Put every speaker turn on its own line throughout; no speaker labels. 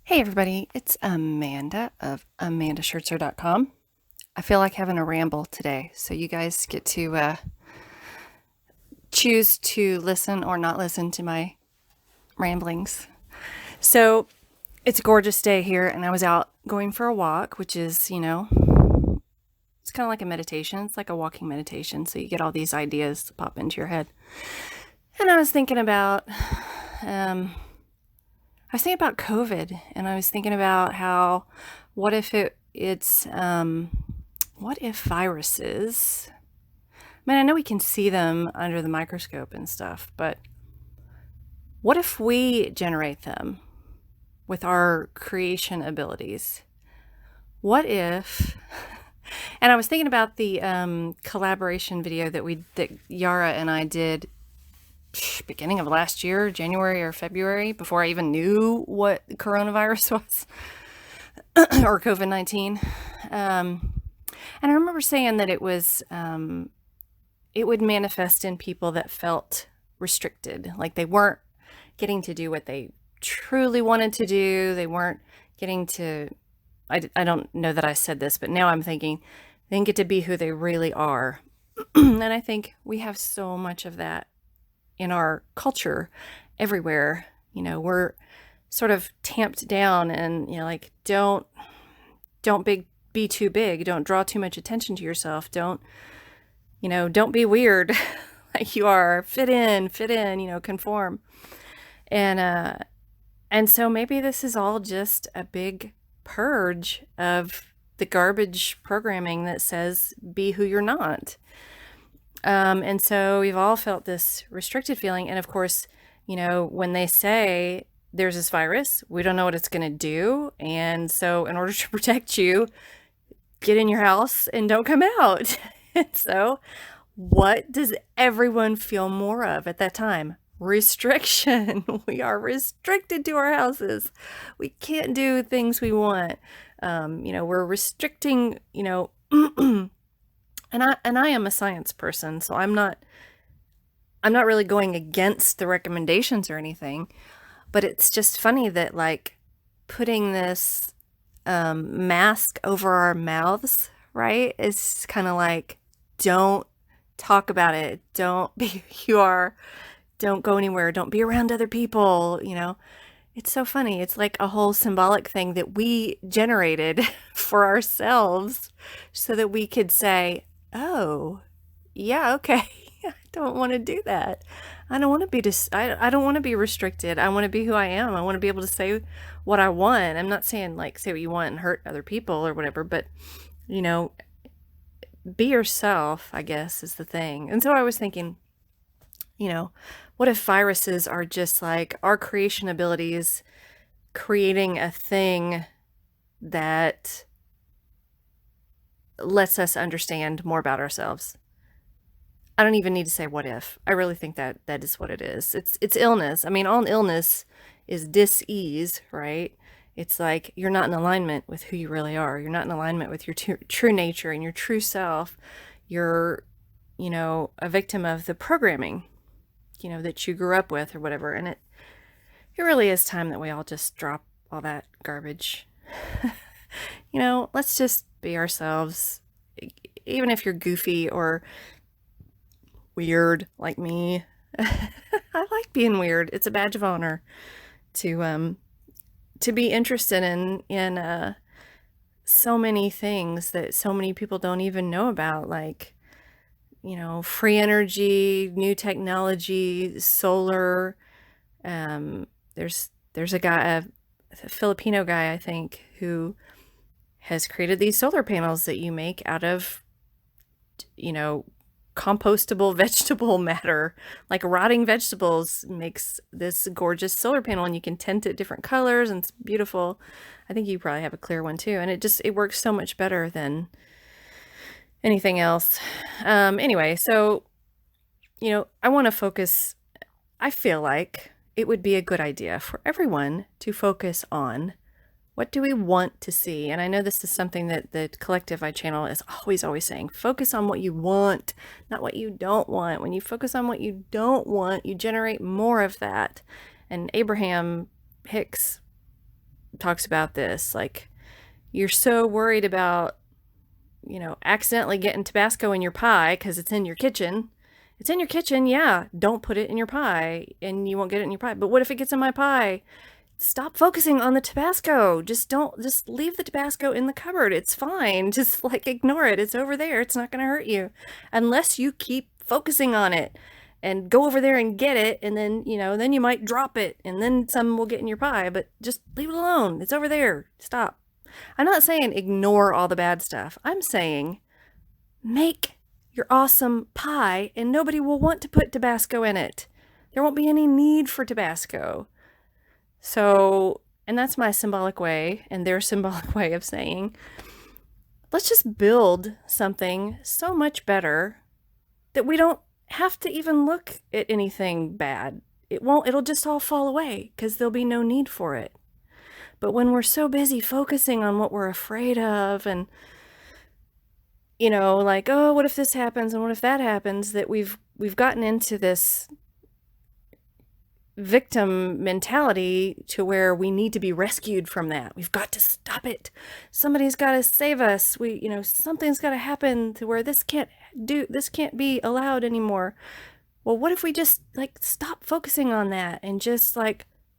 Hey everybody, it's Amanda of amandashirtser.com. I feel like having a ramble today, so you guys get to choose to listen or not listen to my ramblings. So it's a gorgeous day here, and I was out going for a walk, which is, it's kind of like a meditation. It's like a walking meditation, so you get all these ideas that pop into your head. And I was thinking about COVID, and I was thinking about how, what if what if viruses, I know we can see them under the microscope and stuff, but what if we generate them with our creation abilities? What if, and I was thinking about the collaboration video that Yara and I did beginning of last year, January or February, before I even knew what coronavirus was or COVID-19. And I remember saying that it would manifest in people that felt restricted, like they weren't getting to do what they truly wanted to do. They weren't getting to, I don't know that I said this, but now I'm thinking they didn't get to be who they really are. And I think we have so much of that in our culture everywhere. We're sort of tamped down and, like, don't be too big. Don't draw too much attention to yourself. Don't be weird like you are. Fit in, conform. And so maybe this is all just a big purge of the garbage programming that says be who you're not. And so we've all felt this restricted feeling. And of course, when they say there's this virus, we don't know what it's going to do. And so in order to protect you, get in your house and don't come out. And so what does everyone feel more of at that time? Restriction. We are restricted to our houses. We can't do things we want. We're restricting, and I am a science person, so I'm not really going against the recommendations or anything, but it's just funny that, like, putting this mask over our mouths, right? It's kind of like, don't talk about it. Don't be who you are. Don't go anywhere. Don't be around other people. It's so funny. It's like a whole symbolic thing that we generated for ourselves so that we could say, oh, yeah, okay. I don't want to do that. I don't want to be I don't want to be restricted. I want to be who I am. I want to be able to say what I want. I'm not saying, like, say what you want and hurt other people or whatever, but be yourself, I guess, is the thing. And so I was thinking, what if viruses are just like our creation abilities, creating a thing that lets us understand more about ourselves? I don't even need to say what if. I really think that is what it is. It's illness. I mean, all illness is dis-ease, right? It's like you're not in alignment with who you really are. You're not in alignment with your true nature and your true self. You're, a victim of the programming, that you grew up with or whatever. And it really is time that we all just drop all that garbage. Let's just be ourselves. Even if you're goofy or weird like me. I like being weird. It's a badge of honor to be interested in so many things that so many people don't even know about, like, free energy, new technology, solar. There's a guy, a Filipino guy, I think, who has created these solar panels that you make out of, compostable vegetable matter, like rotting vegetables, makes this gorgeous solar panel, and you can tint it different colors, and it's beautiful. I think you probably have a clear one too, and it works so much better than anything else. Anyway, so I want to focus. I feel like it would be a good idea for everyone to focus on, what do we want to see? And I know this is something that the collective I channel is always saying, focus on what you want, not what you don't want. When you focus on what you don't want, you generate more of that. And Abraham Hicks talks about this. Like, you're so worried about, accidentally getting Tabasco in your pie because it's in your kitchen. It's in your kitchen, yeah. Don't put it in your pie and you won't get it in your pie. But what if it gets in my pie? Stop focusing on the Tabasco. Just leave the Tabasco in the cupboard. It's fine. Just like ignore it. It's over there. It's not going to hurt you unless you keep focusing on it and go over there and get it. And then, then you might drop it and then some will get in your pie, but just leave it alone. It's over there. Stop. I'm not saying ignore all the bad stuff. I'm saying make your awesome pie and nobody will want to put Tabasco in it. There won't be any need for Tabasco. So, and that's my symbolic way and their symbolic way of saying, let's just build something so much better that we don't have to even look at anything bad. It'll just all fall away because there'll be no need for it. But when we're so busy focusing on what we're afraid of and, like, oh, what if this happens and what if that happens, that we've gotten into this victim mentality to where we need to be rescued from that. We've got to stop it. Somebody's got to save us. Something's got to happen to where this can't be allowed anymore. Well, what if we just stop focusing on that and just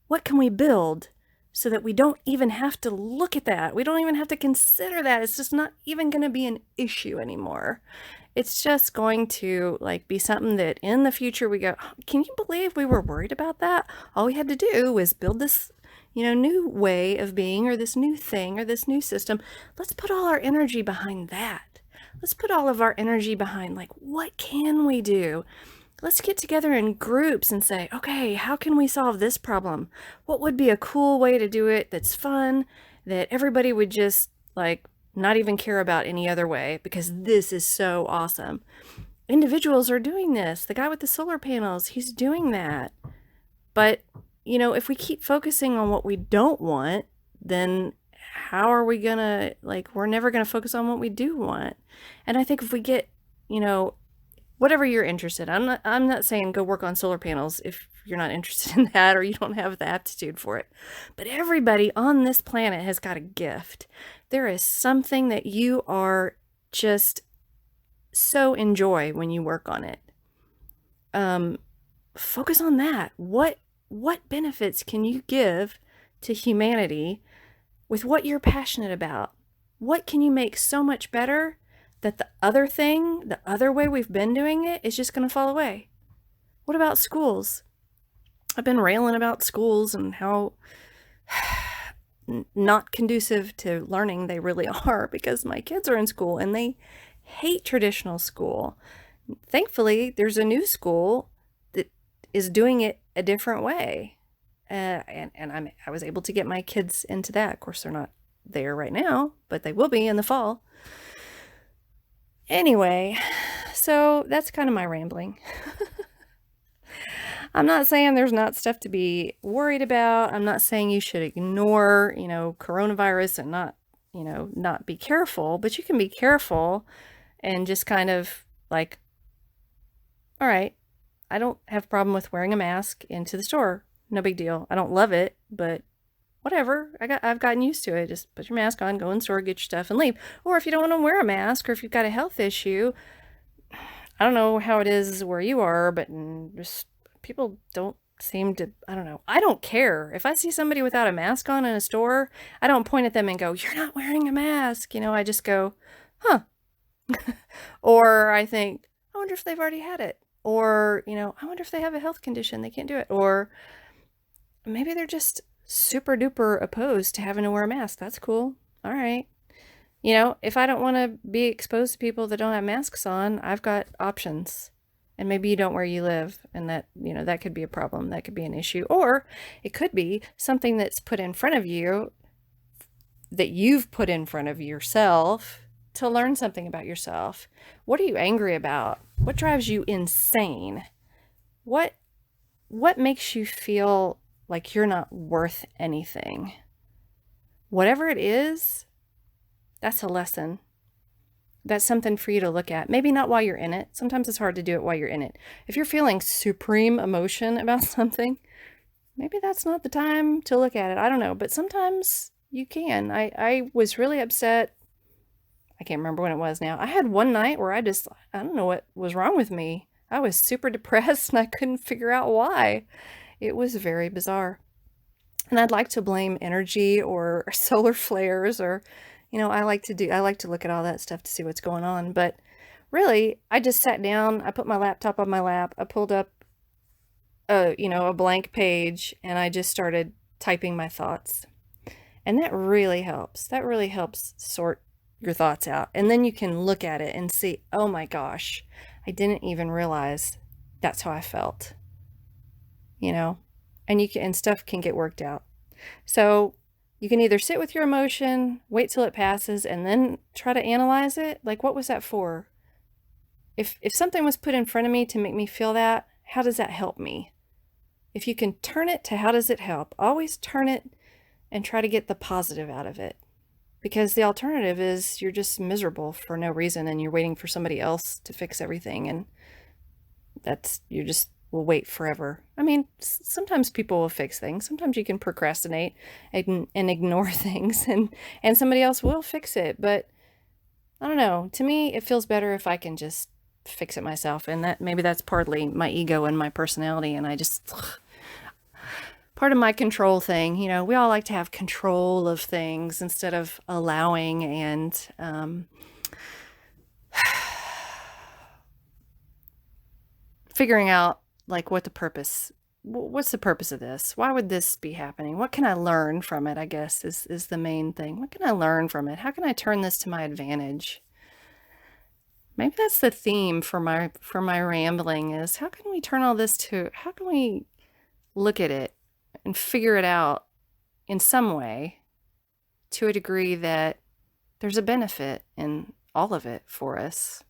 what can we build so that we don't even have to look at that? We don't even have to consider that. It's just not even going to be an issue anymore. It's just going to be something that in the future we go, can you believe we were worried about that? All we had to do was build this, new way of being or this new thing or this new system. Let's put all our energy behind that. Let's put all of our energy behind what can we do? Let's get together in groups and say, okay, how can we solve this problem? What would be a cool way to do it that's fun, that everybody would just not even care about any other way because this is so awesome. Individuals are doing this. The guy with the solar panels, he's doing that. But, if we keep focusing on what we don't want, then how are we going to, we're never going to focus on what we do want. And I think if we get, whatever you're interested in, I'm not saying go work on solar panels if you're not interested in that or you don't have the aptitude for it. But everybody on this planet has got a gift. There is something that you are just so enjoy when you work on it. Focus on that. What benefits can you give to humanity with what you're passionate about? What can you make so much better that the other way we've been doing it is just going to fall away? What about schools? I've been railing about schools and how not conducive to learning they really are because my kids are in school and they hate traditional school. Thankfully, there's a new school that is doing it a different way. And I was able to get my kids into that. Of course, they're not there right now, but they will be in the fall. Anyway, so that's kind of my rambling. I'm not saying there's not stuff to be worried about. I'm not saying you should ignore, coronavirus and not be careful, but you can be careful and just kind of all right, I don't have a problem with wearing a mask into the store. No big deal. I don't love it, but whatever. I've gotten used to it. Just put your mask on, go in the store, get your stuff and leave. Or if you don't want to wear a mask or if you've got a health issue, I don't know how it is where you are, but just people don't seem to, I don't know. I don't care. If I see somebody without a mask on in a store, I don't point at them and go, you're not wearing a mask. I just go, huh. Or I think, I wonder if they've already had it. Or, I wonder if they have a health condition, they can't do it. Or maybe they're just super duper opposed to having to wear a mask. That's cool. All right. If I don't want to be exposed to people that don't have masks on, I've got options. And maybe you don't where you live, and that, that could be a problem. That could be an issue. Or it could be something that's put in front of you that you've put in front of yourself to learn something about yourself. What are you angry about? What drives you insane? What makes you feel like you're not worth anything? Whatever it is, that's a lesson. That's something for you to look at. Maybe not while you're in it. Sometimes it's hard to do it while you're in it. If you're feeling supreme emotion about something, maybe that's not the time to look at it. I don't know, but sometimes you can. I was really upset. I can't remember when it was now. I had one night where I don't know what was wrong with me. I was super depressed and I couldn't figure out why. It was very bizarre. And I'd like to blame energy or solar flares or, I like to look at all that stuff to see what's going on. But really, I just sat down, I put my laptop on my lap, I pulled up a blank page, and I just started typing my thoughts. And that really helps. That really helps sort your thoughts out. And then you can look at it and see, oh my gosh, I didn't even realize that's how I felt. And stuff can get worked out. So you can either sit with your emotion, wait till it passes, and then try to analyze it. Like, what was that for? If something was put in front of me to make me feel that, how does that help me? If you can turn it to how does it help, always turn it and try to get the positive out of it. Because the alternative is you're just miserable for no reason and you're waiting for somebody else to fix everything, and you just will wait forever. I mean, sometimes people will fix things. Sometimes you can procrastinate and ignore things and somebody else will fix it. But I don't know. To me, it feels better if I can just fix it myself. And maybe that's partly my ego and my personality. And part of my control thing, we all like to have control of things instead of allowing and figuring out like what's the purpose of this? Why would this be happening? What can I learn from it, I guess, is the main thing. What can I learn from it? How can I turn this to my advantage? Maybe that's the theme for my rambling is how can we look at it and figure it out in some way to a degree that there's a benefit in all of it for us.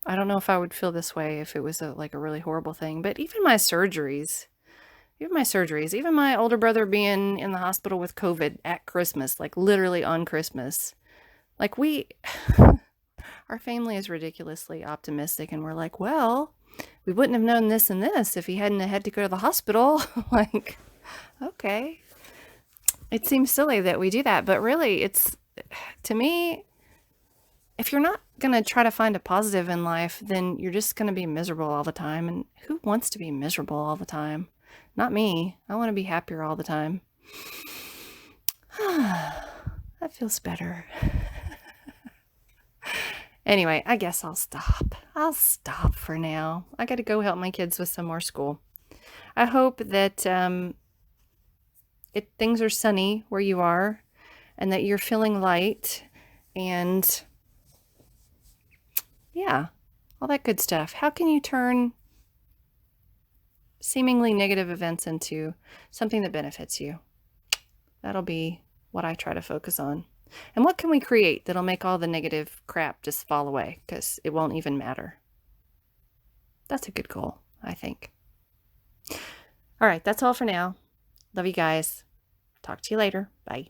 I don't know if I would feel this way if it was a really horrible thing, but even my older brother being in the hospital with COVID at Christmas, like literally on Christmas, our family is ridiculously optimistic, and we're like, well, we wouldn't have known this and this if he hadn't had to go to the hospital. Like, okay. It seems silly that we do that, but really to me, if you're not going to try to find a positive in life, then you're just going to be miserable all the time. And who wants to be miserable all the time? Not me. I want to be happier all the time. That feels better. Anyway, I guess I'll stop. I'll stop for now. I got to go help my kids with some more school. I hope that things are sunny where you are and that you're feeling light and yeah, all that good stuff. How can you turn seemingly negative events into something that benefits you? That'll be what I try to focus on. And what can we create that'll make all the negative crap just fall away because it won't even matter? That's a good goal, I think. All right, that's all for now. Love you guys. Talk to you later. Bye.